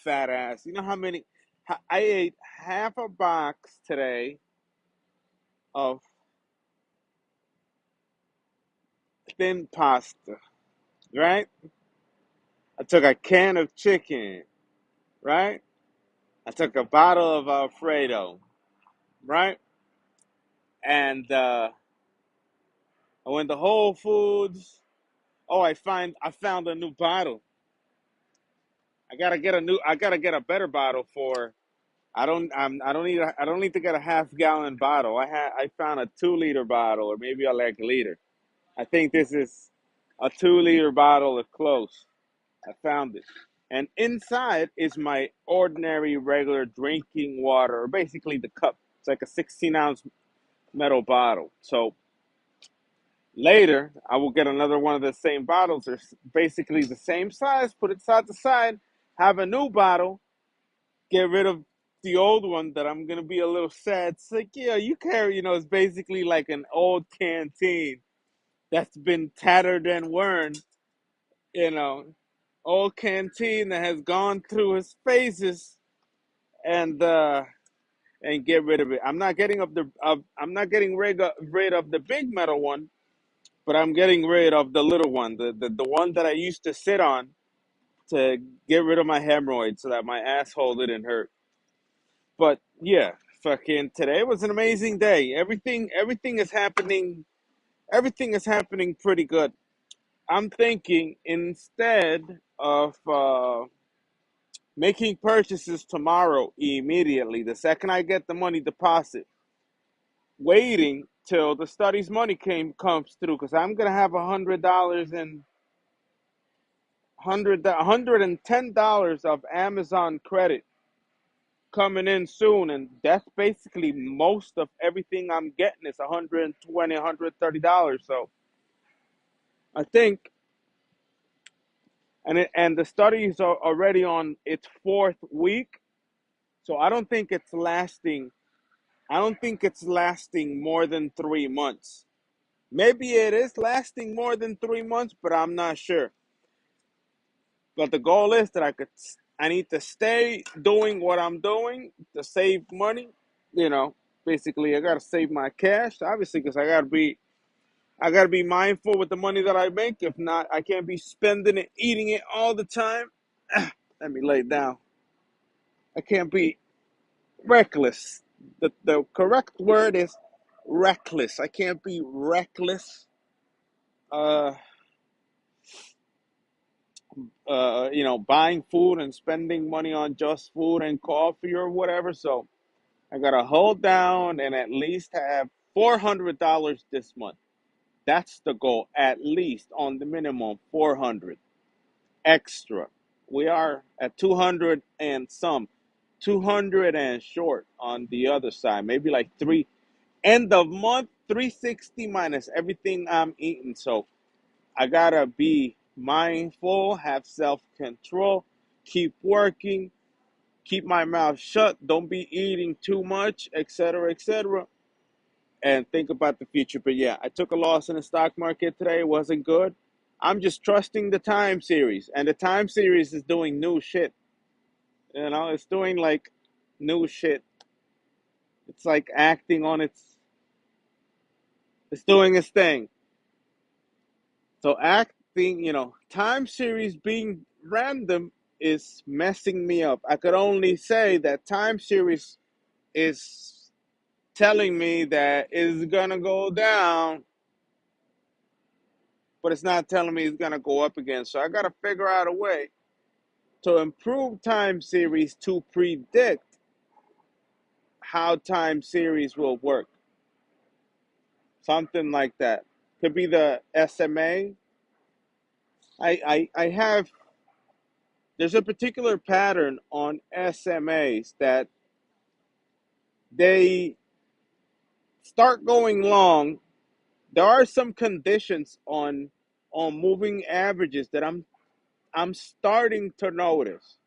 fat ass. You know how many? I ate half a box today of thin pasta, right? I took a can of chicken, right? I took a bottle of Alfredo, right? And I went to Whole Foods. Oh, I found a new bottle. I gotta get a better bottle for. I don't need to get a half gallon bottle. I found a 2 liter bottle or maybe a like liter. I think this is a 2 liter bottle of close. I found it. And inside is my ordinary regular drinking water, or basically the cup. It's like a 16-ounce metal bottle. So later, I will get another one of the same bottles. They're basically the same size, put it side to side, have a new bottle, get rid of the old one that I'm going to be a little sad. It's like, yeah, you carry, it's basically like an old canteen that's been tattered and worn, you know, old canteen that has gone through his phases and get rid of it. I'm not getting rid of the big metal one, but I'm getting rid of the little one, the one that I used to sit on to get rid of my hemorrhoids so that my asshole didn't hurt. But yeah, fucking today was an amazing day. Everything is happening pretty good. I'm thinking instead of making purchases tomorrow immediately, the second I get the money deposit, waiting till the study's money comes through because I'm gonna have $100 and $110 of Amazon credit coming in soon, and that's basically most of everything I'm getting is $120, $130. So I think, and the study is already on its fourth week, so I don't think it's lasting. I don't think it's lasting more than 3 months. Maybe it is lasting more than 3 months, but I'm not sure. But the goal is that I need to stay doing what I'm doing to save money. You know, basically, I gotta save my cash, obviously, because I gotta be mindful with the money that I make. If not, I can't be spending it, eating it all the time. Let me lay down. I can't be reckless. The correct word is reckless. I can't be reckless. Uh, buying food and spending money on just food and coffee or whatever. So I gotta hold down and at least have $400 this month. That's the goal, at least on the minimum 400 extra. We are at 200 and some, 200 and short on the other side. Maybe like three end of month 360 minus everything I'm eating. So I gotta be mindful, have self control, keep working, keep my mouth shut, don't be eating too much, etc., etc., and think about the future. But yeah, I took a loss in the stock market today. It wasn't good. I'm just trusting the time series, and the time series is doing new shit. It's doing like new shit. It's like acting on it's doing its thing. So acting, time series being random is messing me up. I could only say that time series is telling me that it's gonna go down, but it's not telling me it's gonna go up again. So I gotta figure out a way to improve time series to predict how time series will work. Something like that. Could be the SMA. I have there's a particular pattern on SMAs that they start going long. There are some conditions on moving averages that I'm starting to notice.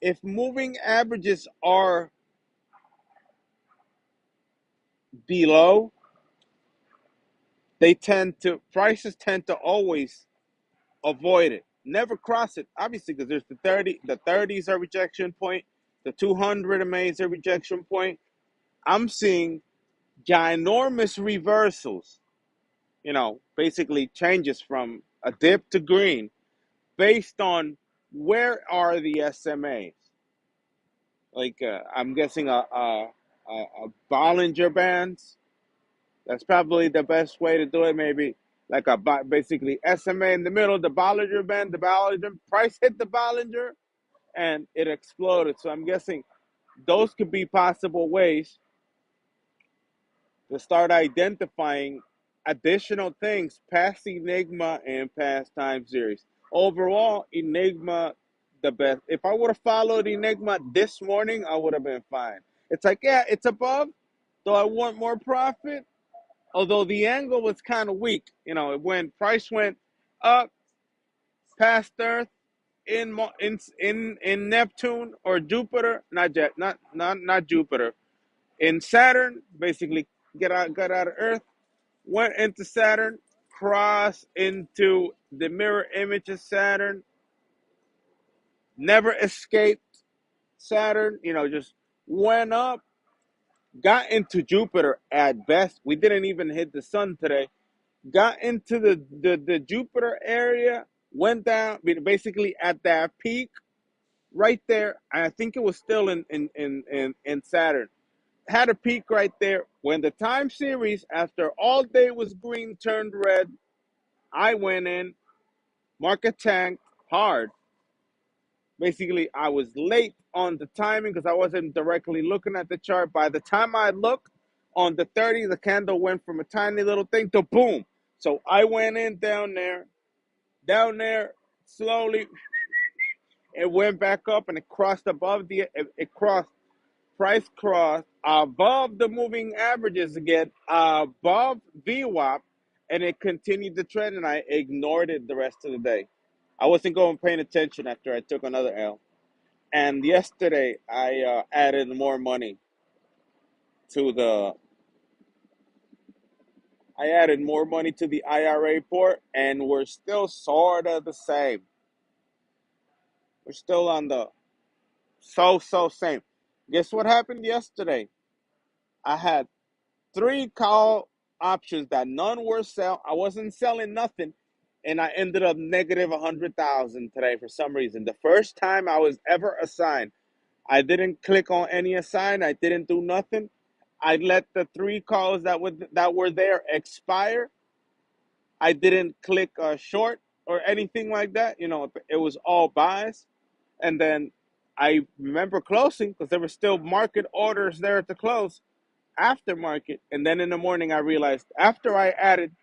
If moving averages are below, prices tend to always avoid it. never cross it. Obviously, because there's the 30s are rejection point, the 200 MA is a rejection point. I'm seeing ginormous reversals. Basically changes from a dip to green based on where are the SMAs. Like I'm guessing a Bollinger Bands. That's probably the best way to do it. Maybe like basically SMA in the middle, the Bollinger Band, the Bollinger price hit the Bollinger and it exploded. So I'm guessing those could be possible ways to start identifying additional things past Enigma and past time series. Overall, Enigma the best. If I would have followed Enigma this morning, I would have been fine. It's like, yeah, it's above, though I want more profit. Although the angle was kind of weak, when price went up past Earth in Neptune or Jupiter, not Jupiter, in Saturn, basically got out of Earth, went into Saturn, crossed into the mirror image of Saturn, never escaped Saturn, just went up, got into Jupiter at best. We didn't even hit the sun today. Got into the Jupiter area, went down, basically at that peak right there. I think it was still in Saturn. Had a peak right there. When the time series, after all day was green, turned red, I went in, market tanked hard. Basically, I was late on the timing because I wasn't directly looking at the chart. By the time I looked on the 30, the candle went from a tiny little thing to boom. So I went in down there, slowly. It went back up and it crossed above it crossed, price crossed above the moving averages again, above VWAP, and it continued the trend, and I ignored it the rest of the day. I wasn't going paying attention after I took another L. And yesterday, I added more money to the. I added more money to the IRA port, and we're still sort of the same. We're still on the so same. Guess what happened yesterday? I had three call options that none were sell. I wasn't selling nothing, and I ended up negative 100,000 today for some reason. The first time I was ever assigned. I didn't click on any assign. I didn't do nothing. I let the three calls that were there expire. I didn't click short or anything like that. It was all buys. And then I remember closing because there were still market orders there to close after market. And then in the morning, I realized after I added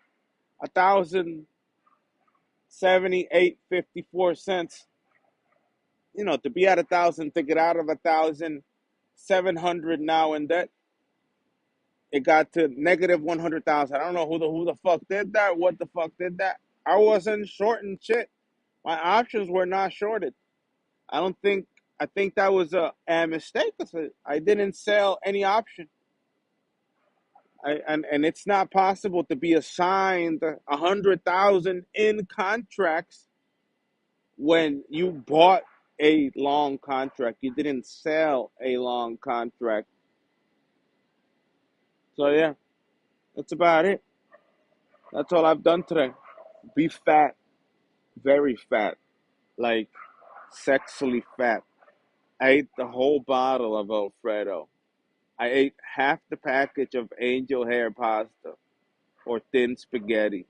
1,078.54 cents, to be at 1,000, to get out of 1,700 now in debt, it got to negative 100,000. I don't know who the fuck did that. What the fuck did that? I wasn't shorting shit. My options were not shorted. I don't think. I think that was a mistake. I didn't sell any option. And it's not possible to be assigned 100,000 in contracts when you bought a long contract. You didn't sell a long contract. So yeah, that's about it. That's all I've done today. Be fat, very fat, like sexually fat. I ate the whole bottle of Alfredo. I ate half the package of angel hair pasta or thin spaghetti.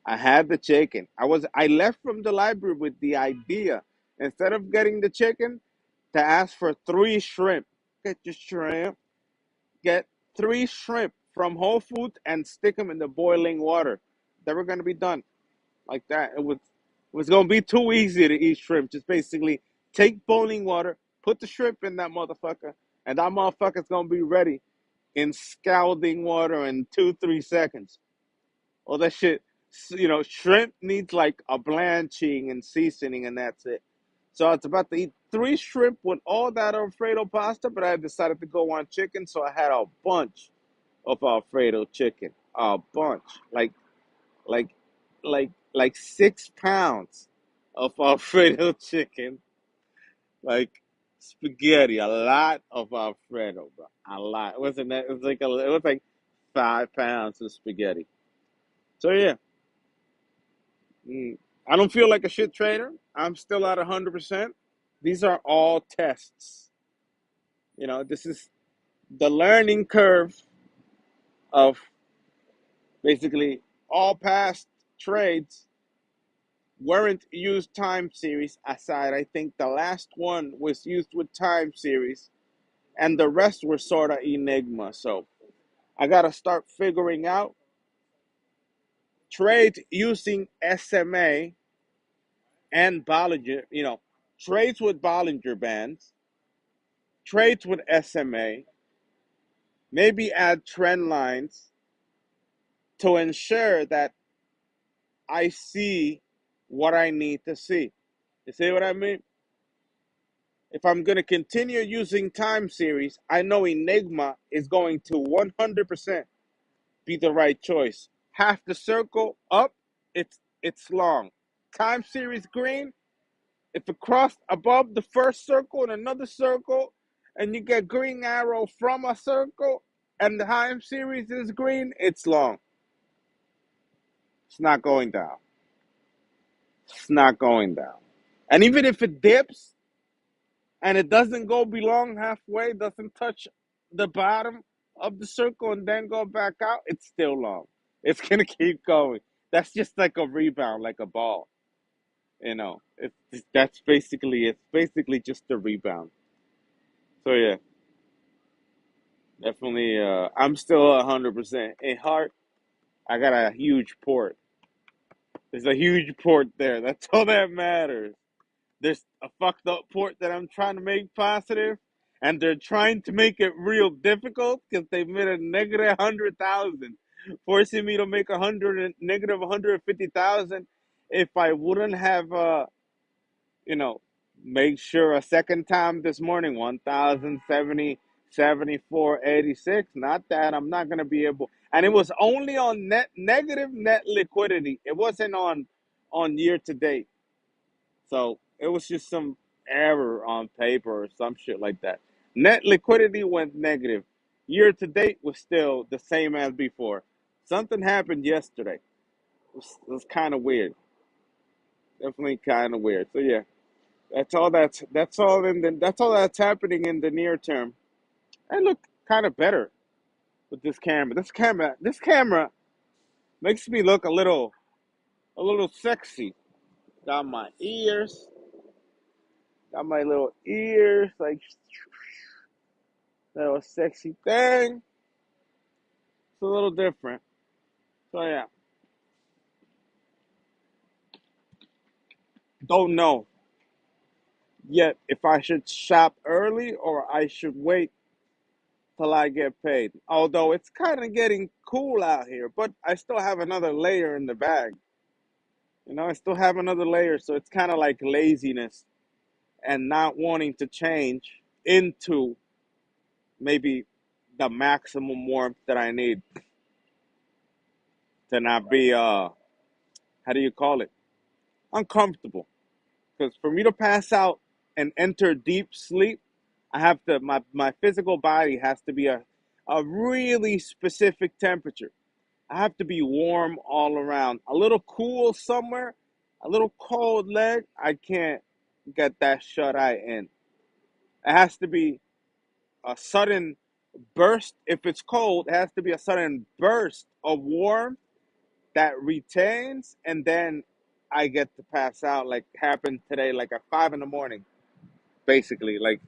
I had the chicken. I left from the library with the idea, instead of getting the chicken, to ask for three shrimp. Get your shrimp. Get three shrimp from Whole Foods and stick them in the boiling water. They were gonna be done like that. It was gonna be too easy to eat shrimp. Just basically take boiling water, put the shrimp in that motherfucker, and that motherfucker's gonna be ready in scalding water in 2-3 seconds. All that shit, shrimp needs like a blanching and seasoning, and that's it. So I was about to eat three shrimp with all that Alfredo pasta, but I decided to go on chicken, so I had a bunch of Alfredo chicken, a bunch, like 6 pounds. of Alfredo chicken, like spaghetti, a lot of Alfredo, bro, a lot. It wasn't that? It was like it was like 5 pounds of spaghetti. So yeah, mm, I don't feel like a shit trader. I'm still at 100%. These are all tests. This is the learning curve of basically all past trades weren't used time series aside. I think the last one was used with time series, and the rest were sort of enigma. So I gotta start figuring out trades using SMA and Bollinger. Trades with Bollinger Bands, trades with SMA, maybe add trend lines to ensure that I see what I need to see. You see what I mean? If I'm going to continue using time series, I know Enigma is going to 100% be the right choice. Half the circle up, it's long. Time series green, if it crossed above the first circle and another circle, and you get green arrow from a circle, and the time series is green, it's long. It's not going down. It's not going down. And even if it dips and it doesn't go belong halfway, doesn't touch the bottom of the circle and then go back out, it's still long. It's gonna keep going. That's just like a rebound, like a ball. It's basically just a rebound. So yeah, definitely. I'm still 100% in heart. I got a huge port. There's a huge port there. That's all that matters. There's a fucked up port that I'm trying to make positive, and they're trying to make it real difficult because they made a negative 100,000, forcing me to make negative 150,000. If I wouldn't have, you know, make sure a second time this morning, 1,070, 74.86. Not that I'm not gonna be able, and it was only on negative net liquidity. It wasn't on year to date. So it was just some error on paper or some shit like that. Net liquidity went negative. Year to date was still the same as before. Something happened yesterday. It was kind of weird. Definitely kind of weird. So yeah, that's all that's happening in the near term. I look kind of better with this camera. This camera makes me look a little sexy. Got my ears, got my little ears, like little sexy thing. It's a little different. So yeah, don't know yet if I should shop early or I should wait till I get paid. Although it's kind of getting cool out here, but I still have another layer in the bag. I still have another layer, so it's kind of like laziness and not wanting to change into maybe the maximum warmth that I need to not be how do you call it, uncomfortable. Because for me to pass out and enter deep sleep, I have to my physical body has to be a really specific temperature. I have to be warm all around. A little cool somewhere, a little cold leg, I can't get that shut eye in. It has to be a sudden burst. If it's cold, it has to be a sudden burst of warmth that retains, and then I get to pass out like happened today, like at 5 in the morning, basically. Like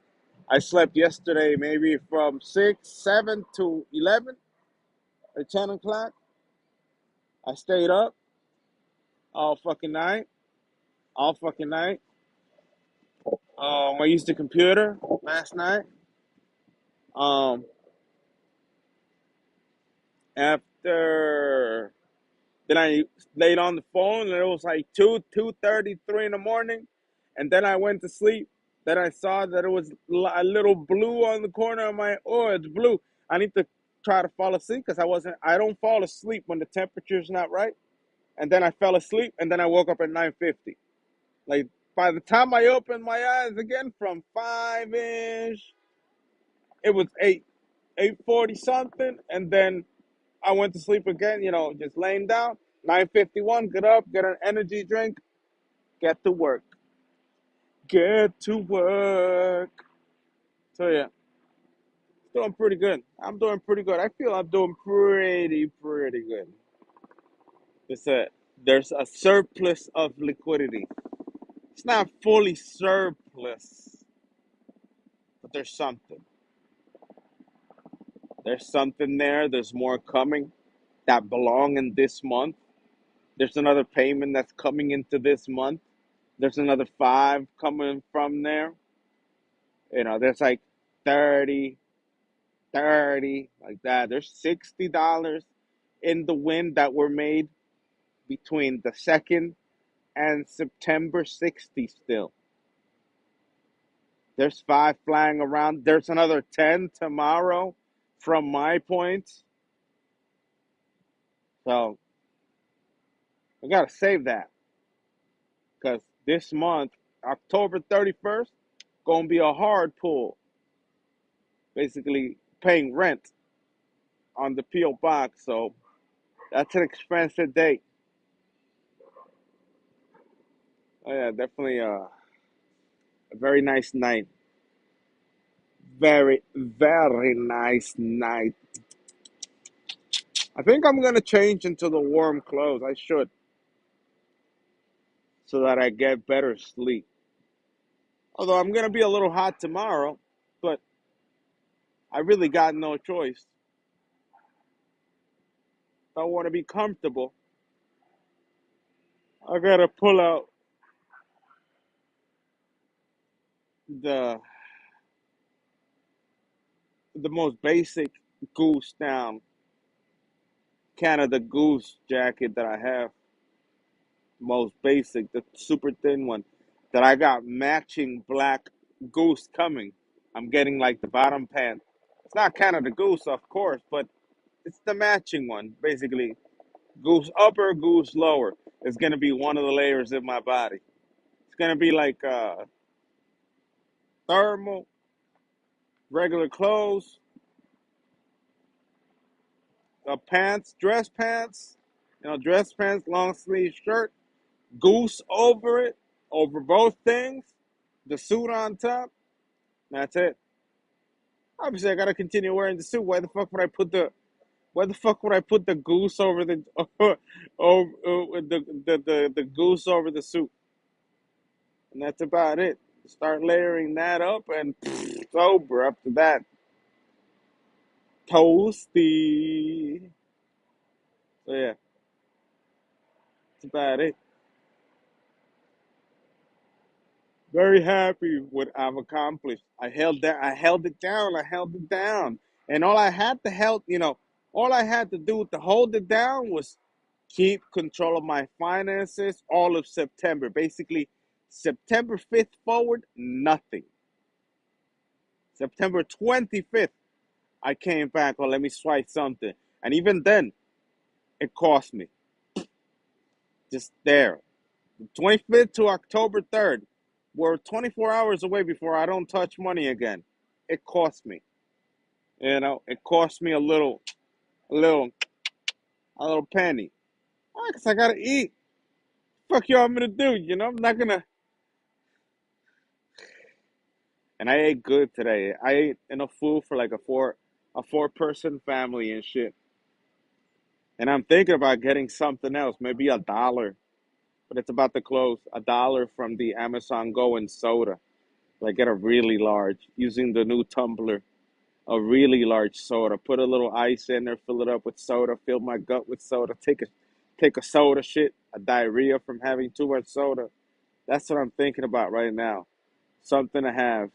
I slept yesterday maybe from 6, 7 to 11 or 10 o'clock. I stayed up all fucking night, all fucking night. I used the computer last night. Um, after then I laid on the phone and it was like 2:33 in the morning, and then I went to sleep. Then I saw that it was a little blue on the corner of my. Oh, it's blue. I need to try to fall asleep because I don't fall asleep when the temperature's not right. And then I fell asleep, and then I woke up at 9:50. Like by the time I opened my eyes again from 5-ish, it was 8:40 something, and then I went to sleep again. Just laying down. 9:51. Get up, get an energy drink, get to work. Get to work. So yeah, doing pretty good. I'm doing pretty good. I feel I'm doing pretty good. It's a There's a surplus of liquidity. It's not fully surplus, but there's something. There's something there. There's more coming that belong in this month. There's another payment that's coming into this month. There's another five coming from there. There's like 30, 30, like that. There's $60 in the wind that were made between the 2nd and September 60 still. There's five flying around. There's another 10 tomorrow from my points. So I got to save that because this month, October 31st, going to be a hard pull. Basically paying rent on the P.O. box. So that's an expensive date. Oh, yeah, definitely a very nice night. Very, very nice night. I think I'm going to change into the warm clothes. I should. So that I get better sleep. Although I'm going to be a little hot tomorrow, but I really got no choice. If I want to be comfortable, I got to pull out the the most basic goose down Canada Goose jacket that I have. Most basic, the super thin one that I got matching black goose coming. I'm getting like the bottom pant. It's not Canada Goose, of course, but it's the matching one, basically. Goose upper, goose lower. It's gonna be one of the layers in my body. It's gonna be like thermal, regular clothes, pants, dress pants, long sleeve shirt, goose over it, over both things, the suit on top. That's it. Obviously, I gotta continue wearing the suit. Why the fuck would I put the goose over the over the goose over the suit? And that's about it. Start layering that up and it's over after that. Toasty. So yeah, that's about it. Very happy with what I've accomplished. I held it down. I held it down. And all I had to do to hold it down was keep control of my finances all of September. Basically, September 5th forward, nothing. September 25th, I came back, oh, let me swipe something. And even then, it cost me. Just there. 25th to October 3rd. We're 24 hours away before I don't touch money again. It cost me. It cost me a little, a little penny. Because I gotta eat. Fuck you, I'm gonna do. I'm not gonna. And I ate good today. I ate enough food for like a four-person family and shit. And I'm thinking about getting something else, maybe $1, but it's about to close. $1 from the Amazon Go and soda. Like get a really large using the new tumbler. A really large soda. Put a little ice in there, fill it up with soda, fill my gut with soda, take a soda shit, a diarrhea from having too much soda. That's what I'm thinking about right now. Something to have.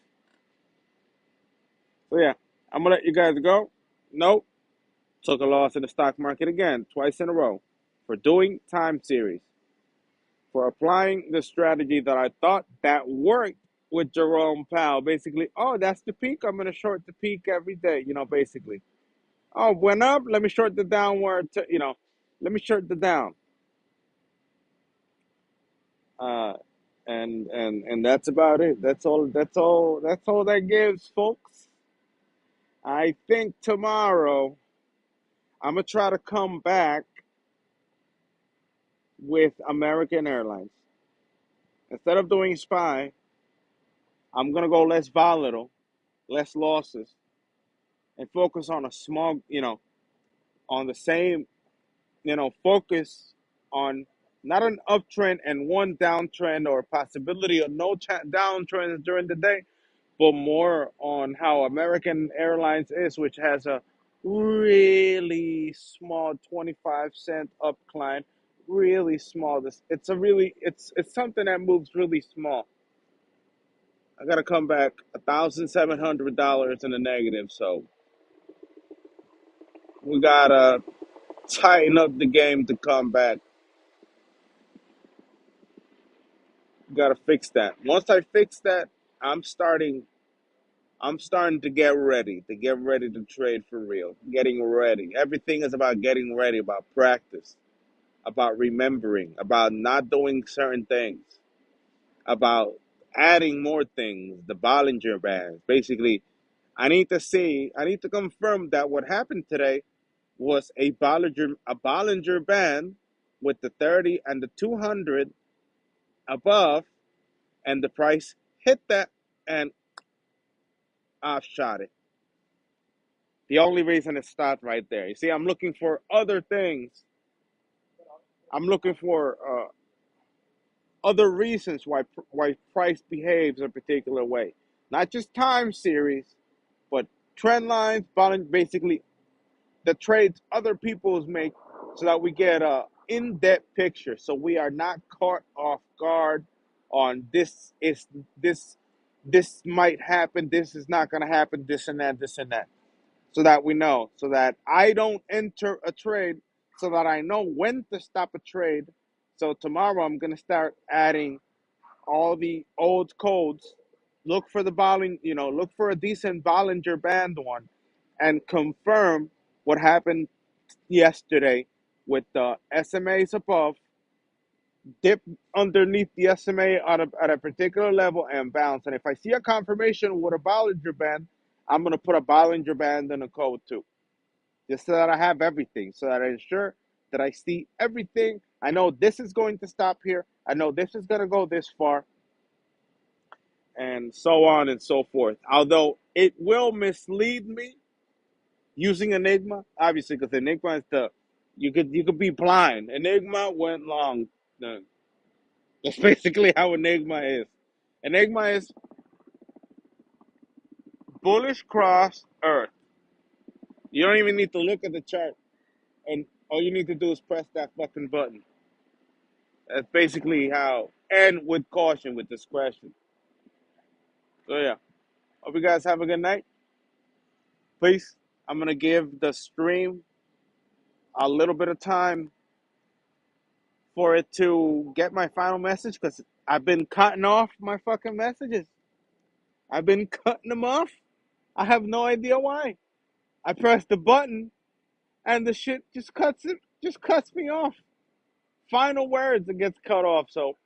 So yeah, I'm gonna let you guys go. Nope. Took a loss in the stock market again, twice in a row, for doing time series, for applying the strategy that I thought that worked with Jerome Powell. Basically, oh, that's the peak. I'm gonna short the peak every day. Basically. Oh, went up. Let me short the downward. Let me short the down. Uh, And that's about it. That's all. That's all. That's all that gives, folks. I think tomorrow I'm gonna try to come back with American Airlines instead of doing SPY. I'm gonna go less volatile, less losses, and focus on a small, on the same, focus on not an uptrend and one downtrend or possibility of no downtrends during the day, but more on how American Airlines is, which has a really small 25-cent upcline, really small. It's something that moves really small. I gotta come back $1,700 in the negative, so we gotta tighten up the game to come back. Gotta fix that. Once I fix that, I'm starting. I'm starting to get ready to trade for real. Getting ready. Everything is about getting ready, about practice, about remembering, about not doing certain things, about adding more things. The Bollinger Bands. Basically, I need to confirm that what happened today was a Bollinger Band with the 30 and the 200 above, and the price hit that and I shot it. The only reason it stopped right there. You see, I'm looking for other things. I'm looking for other reasons why price behaves a particular way, not just time series, but trend lines, basically the trades other people's make, so that we get a in-depth picture, so we are not caught off guard on this this might happen, this is not going to happen, this and that, so that we know, so that I don't enter a trade, so that I know when to stop a trade. So tomorrow I'm going to start adding all the old codes. Look for the look for a decent Bollinger Band one, and confirm what happened yesterday with the SMAs above, dip underneath the SMA at a particular level and bounce. And if I see a confirmation with a Bollinger Band, I'm going to put a Bollinger Band in a code too, just so that I have everything, so that I ensure that I see everything. I know this is going to stop here. I know this is going to go this far, and so on and so forth. Although it will mislead me using Enigma, obviously, because Enigma is you could be blind. Enigma went long. That's basically how Enigma is. Enigma is bullish cross Earth. You don't even need to look at the chart, and all you need to do is press that fucking button. That's basically how, and with caution, with discretion. So yeah, hope you guys have a good night. Peace. I'm gonna give the stream a little bit of time for it to get my final message, because I've been cutting off my fucking messages. I've been cutting them off. I have no idea why. I press the button and the shit just cuts me off. Final words, it gets cut off. So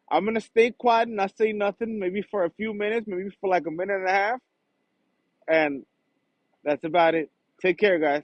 I'm gonna stay quiet and not say nothing, maybe for a few minutes, maybe for like a minute and a half, and that's about it. Take care, guys.